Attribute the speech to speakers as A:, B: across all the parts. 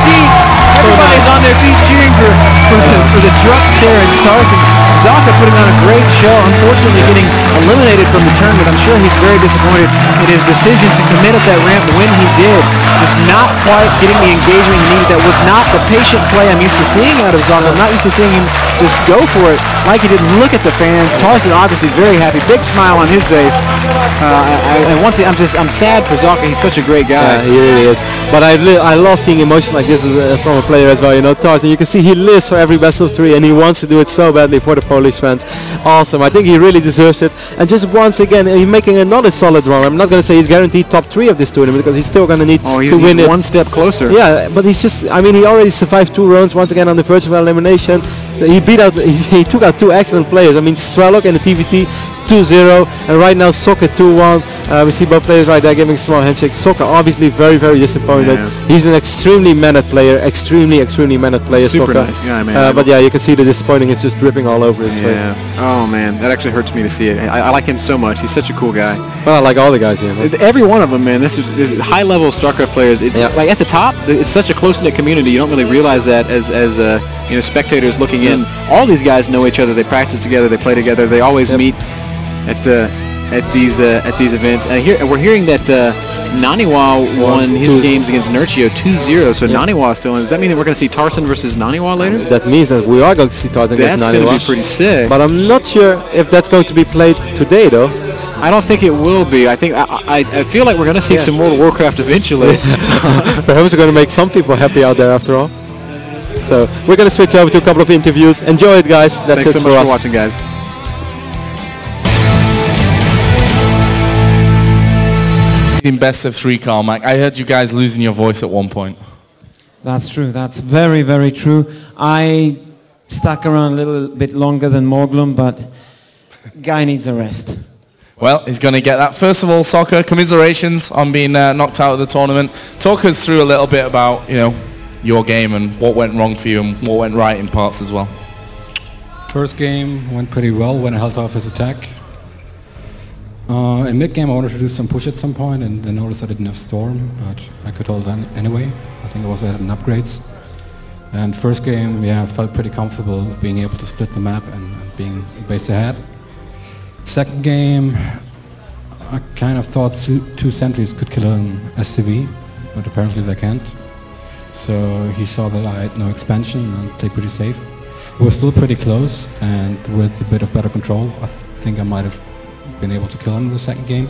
A: seats. Everybody's on their feet cheering for the drunk Terran Tarson. Socke putting on a great show, unfortunately getting eliminated from the tournament. I'm sure he's very disappointed in his decision to commit at that ramp when he did. Just not quite getting the engagement he needed. That was not the patient play I'm used to seeing out of Socke. I'm not used to seeing him just go for it like he did. Look at the fans. Tarson obviously very happy. Big smile on his face. And once again, I'm sad for Socke. He's such a great guy.
B: He really is. But I love seeing emotions like this from a player as well. You know, Tarson, you can see he lives for every best of 3 and he wants to do it so badly for the Polish fans. Awesome. I think he really deserves it. And just once again, he's making another solid run. I'm not going to say he's guaranteed top 3 of this tournament because he's still going to need to win it.
A: One step closer.
B: Yeah, but he's just, I mean, he already survived 2 rounds once again on the verge of elimination. He took out 2 excellent players. I mean, Strelok and the TVT 2-0, and right now Socke 2-1. We see both players right there giving small handshakes. Socke obviously very, very disappointed. Yeah. He's an extremely mannered player, extremely mannered player.
A: Super
B: Socke.
A: Nice guy, man.
B: But yeah, you can see the disappointing is just dripping all over his face.
A: Oh man, that actually hurts me to see it. I like him so much. He's such a cool guy.
B: Well, I like all the guys here. Man.
A: Every one of them, man. This is high-level StarCraft players. It's like at the top, it's such a close-knit community. You don't really realize that as you know, spectators looking in. All these guys know each other. They practice together. They play together. They always meet at these events. And we're hearing that Naniwa won his games against Nerchio 2-0. So Naniwa is still in. Does that mean that we're going to see Tarson versus Naniwa later?
B: That means that we are going to see Tarson against Naniwa.
A: That's going to be pretty sick.
B: But I'm not sure if that's going to be played today, though.
A: I don't think it will be. I think I feel like we're going to see some World of Warcraft eventually.
B: Perhaps we're going to make some people happy out there after all. So we're going to switch over to a couple of interviews. Enjoy it, guys. That's
A: Thanks
B: it
A: so
B: for
A: much
B: us.
A: for watching, guys.
C: In best of 3, Carmack. I heard you guys losing your voice at one point.
D: That's true. That's very, very true. I stuck around a little bit longer than Moglum, but guy needs a rest.
C: Well, he's going to get that. First of all, Socke, commiserations on being knocked out of the tournament. Talk us through a little bit about, you know, your game and what went wrong for you and what went right in parts as well.
E: First game went pretty well when I held off his attack. In mid-game I wanted to do some push at some point and then noticed I didn't have Storm, but I could hold on anyway. I think I also had an upgrades. And first game, yeah, I felt pretty comfortable being able to split the map and being base ahead. Second game, I kind of thought 2 sentries could kill an SCV, but apparently they can't. So he saw that I had no expansion and played pretty safe. It was still pretty close, and with a bit of better control, I think I might have been able to kill him in the second game.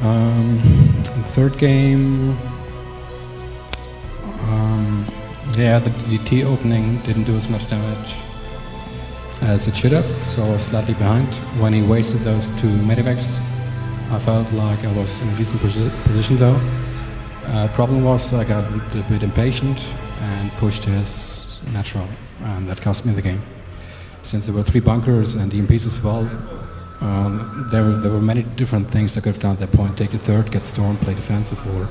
E: In third game, yeah, the DT opening didn't do as much damage as it should have, so I was slightly behind. When he wasted those 2 medivacs, I felt like I was in a decent position though. Problem was I got a bit impatient and pushed his natural, and that cost me the game. Since there were 3 bunkers and EMPs as well, there were many different things I could have done at that point. Take a third, get Storm, play defensive, or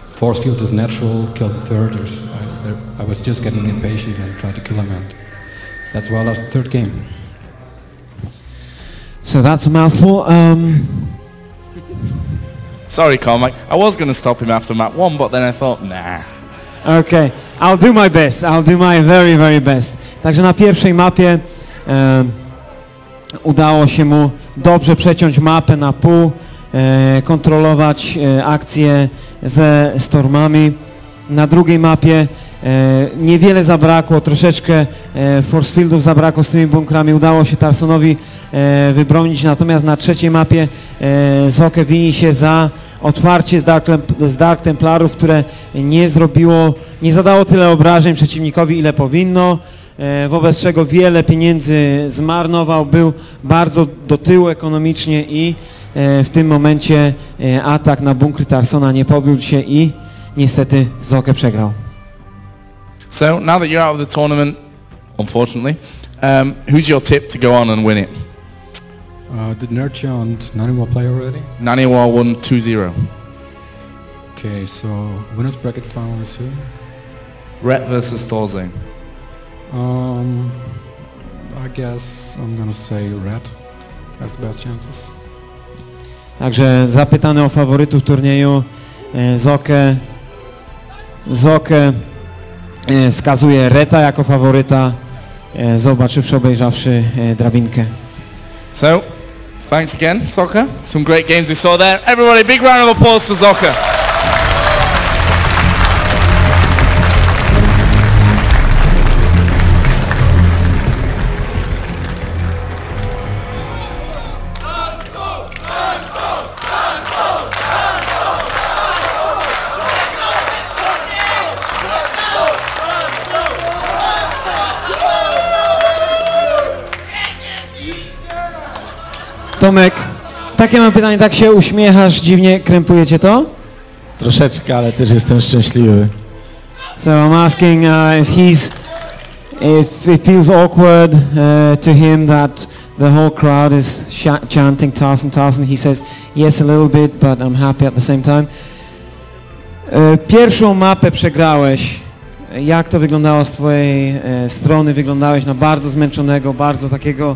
E: force field is natural, kill the third. I was just getting impatient and tried to kill him, and that's why I lost the third game.
D: So that's a mouthful.
C: Sorry, Carmack. I was going to stop him after map 1, but then I thought, nah.
D: Okay, I'll do my best. I'll do my very, very best. Także na pierwszej mapie udało się mu dobrze przeciąć mapę na pół, kontrolować akcje ze Stormami. Na drugiej mapie niewiele zabrakło, troszeczkę force fieldów zabrakło z tymi bunkrami. Udało się Tarsonowi wybronić, natomiast na trzeciej mapie Socke wini się za otwarcie z Dark Templarów, które nie zadało tyle obrażeń przeciwnikowi, ile powinno, wobec czego wiele pieniędzy zmarnował, był bardzo do tyłu ekonomicznie i w tym momencie atak na bunkry Tarsona nie powiódł się i niestety Socke przegrał.
C: So now that you're out of the tournament, unfortunately, who's your tip to go on and win it?
E: Did Nerchio and Naniwa play already?
C: Naniwa won 2-0.
E: Okay, so winners bracket final is who?
C: Rhett versus Thorzane.
E: I guess I'm gonna say Red has the best chances.
D: Także zapytany o faworytów turnieju, Socke wskazuje Reta jako faworyta, zobaczywszy, obejrzawszy drabinkę.
C: So, thanks again, Socke. Some great games we saw there. Everybody, big round of applause for Socke.
D: Tomek, takie mam pytanie, tak się uśmiechasz, dziwnie krępujecie to?
F: Troszeczkę, ale też jestem szczęśliwy.
D: So I'm asking if it feels awkward to him that the whole crowd is chanting Tarson, Tarson. He says yes a little bit, but I'm happy at the same time. Pierwszą mapę przegrałeś. Jak to wyglądało z twojej strony? Wyglądałeś na bardzo zmęczonego, bardzo takiego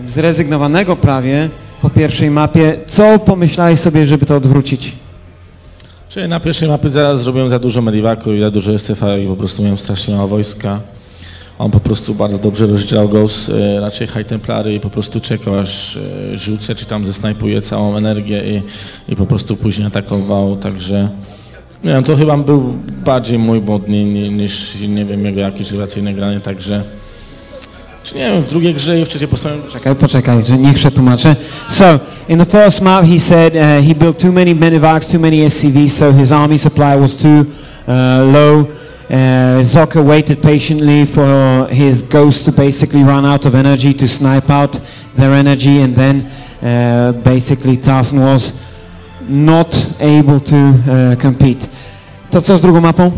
D: zrezygnowanego prawie po pierwszej mapie. Co pomyślałeś sobie, żeby to odwrócić?
F: Czyli na pierwszej mapie zrobiłem za dużo medivaku i za dużo SCV i po prostu miałem strasznie mało wojska. On po prostu bardzo dobrze rozdzielał ghost, raczej high templary i po prostu czekał aż rzucę, czy tam zesnajpuje całą energię i po prostu później atakował, także nie wiem, to chyba był bardziej mój błąd niż nie wiem, jego jakieś rewelacyjne granie, także czy nie wiem, w drugiej grze i w trzeciej postanowiłem...
D: Poczekaj, że niech przetłumaczę. So, in the first map he said he built too many medevacs, too many SCVs, so his army supply was too low. Socke waited patiently for his ghosts to basically run out of energy to snipe out their energy, and then basically Tarson was not able to compete. To co z drugą mapą?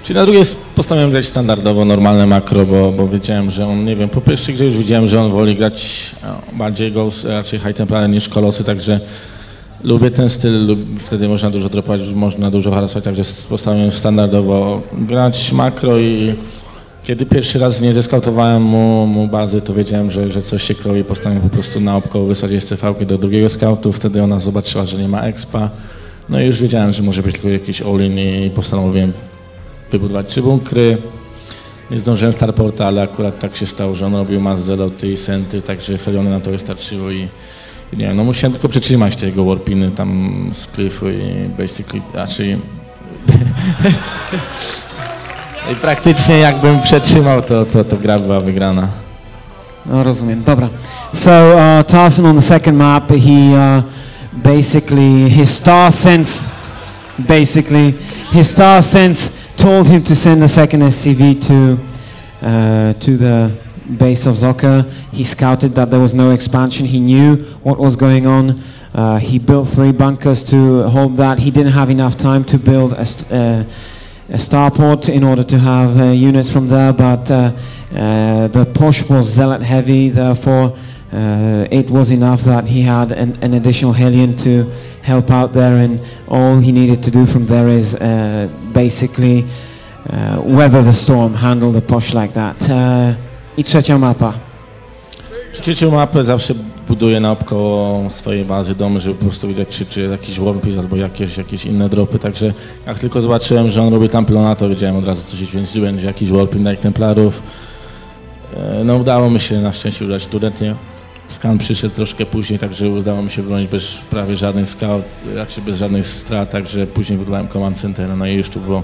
F: Czyli na drugiej postanowiłem grać standardowo, normalne makro, bo wiedziałem, że on, nie wiem, po pierwszej grze już widziałem, że on woli grać bardziej ghost, raczej high templary niż kolosy, także lubię ten styl, wtedy można dużo dropać, można dużo harasować, także postanowiłem standardowo grać makro i kiedy pierwszy raz nie zeskautowałem mu bazy, to wiedziałem, że coś się kroi, postanowiłem po prostu naokoło wysłać SCV-kę do drugiego skautu, wtedy ona zobaczyła, że nie ma expa, no i już wiedziałem, że może być tylko jakiś all-in i postanowiłem wybudować 3 bunkry. Nie zdążyłem starporta, ale akurat tak się stało, że on robił mass zeloty i senty, także Heliony na to wystarczyło i nie wiem, no musiałem tylko przytrzymać te jego warpiny tam z cliffu i basically, raczej... I praktycznie jakbym przetrzymał, to gra była wygrana.
D: No rozumiem, dobra. So Tarson on the second map, he basically, his star sense told him to send a second SCV to the base of Socke. He scouted that there was no expansion. He knew what was going on. He built 3 bunkers to hold that. He didn't have enough time to build a starport in order to have units from there, but the push was zealot heavy, therefore it was enough that he had an additional Hellion to help out there, and all he needed to do from there is basically weather the storm, handle the push like that. I trzecia mapa.
F: Trzecią mapę zawsze buduję naokoło swojej bazy domy, żeby po prostu widać czy jakiś warpis albo jakieś inne dropy, także jak tylko zobaczyłem, że on robi tam plona, to wiedziałem od razu coś, więc że będzie jakiś warpin na templarów. No udało mi się na szczęście udać studentnie. Skan przyszedł troszkę później, także udało mi się bronić bez prawie żadnych scout, raczej bez żadnych strat, także później budowałem command center, no i już tu było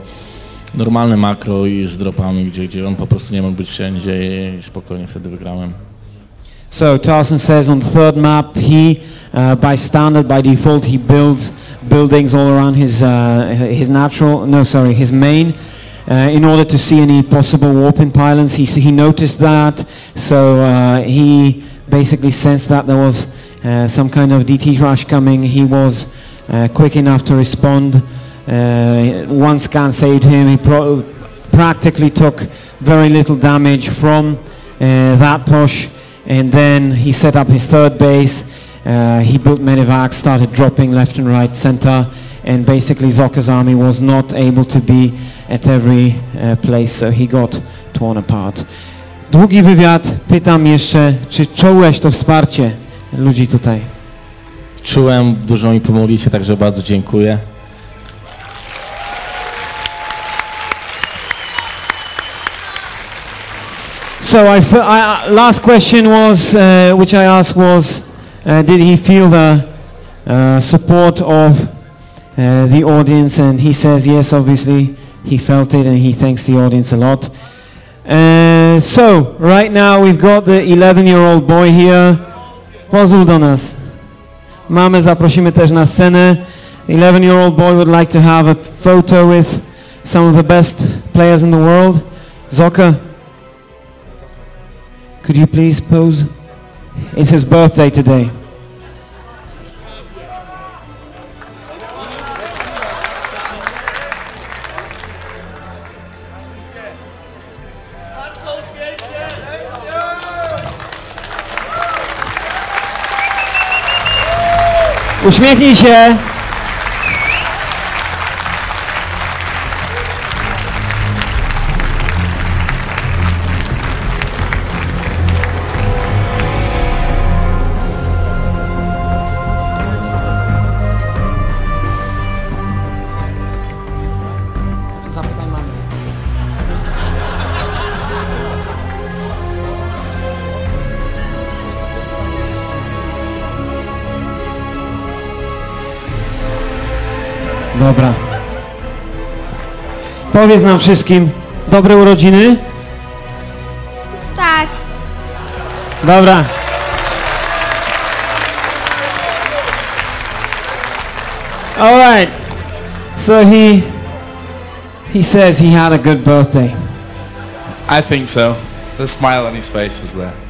F: normalne makro i z dropami, gdzie on po prostu nie mógł być wszędzie i spokojnie wtedy wygrałem.
D: So Tarson says on the third map, he by standard, by default, he builds buildings all around his main in order to see any possible warping pylons. He noticed that, so he basically sensed that there was some kind of DT rush coming. He was quick enough to respond. One scan saved him. He practically took very little damage from that push, and then he set up his third base. He built medevacs, started dropping left and right, center, and basically Socke's army was not able to be at every place, so he got torn apart. Długi wywiad, pytam jeszcze, czy czułeś to wsparcie ludzi tutaj?
F: Czułem, dużo mi pomogliście, także bardzo dziękuję.
D: So last question was, which I asked was, did he feel the support of the audience? And he says yes, obviously he felt it, and he thanks the audience a lot. So right now we've got the 11-year-old boy here. Pozwól do nas. Mamę zaprosimy też na scenę. 11-year-old boy would like to have a photo with some of the best players in the world. Socke, could you please pose? It's his birthday today. Uśmiechnij się.
B: Zapytaj mamy.
D: Dobra. Powiedz nam wszystkim, dobre urodziny?
G: Tak.
D: Dobra. All right. So he says he had a good birthday.
C: I think so. The smile on his face was there.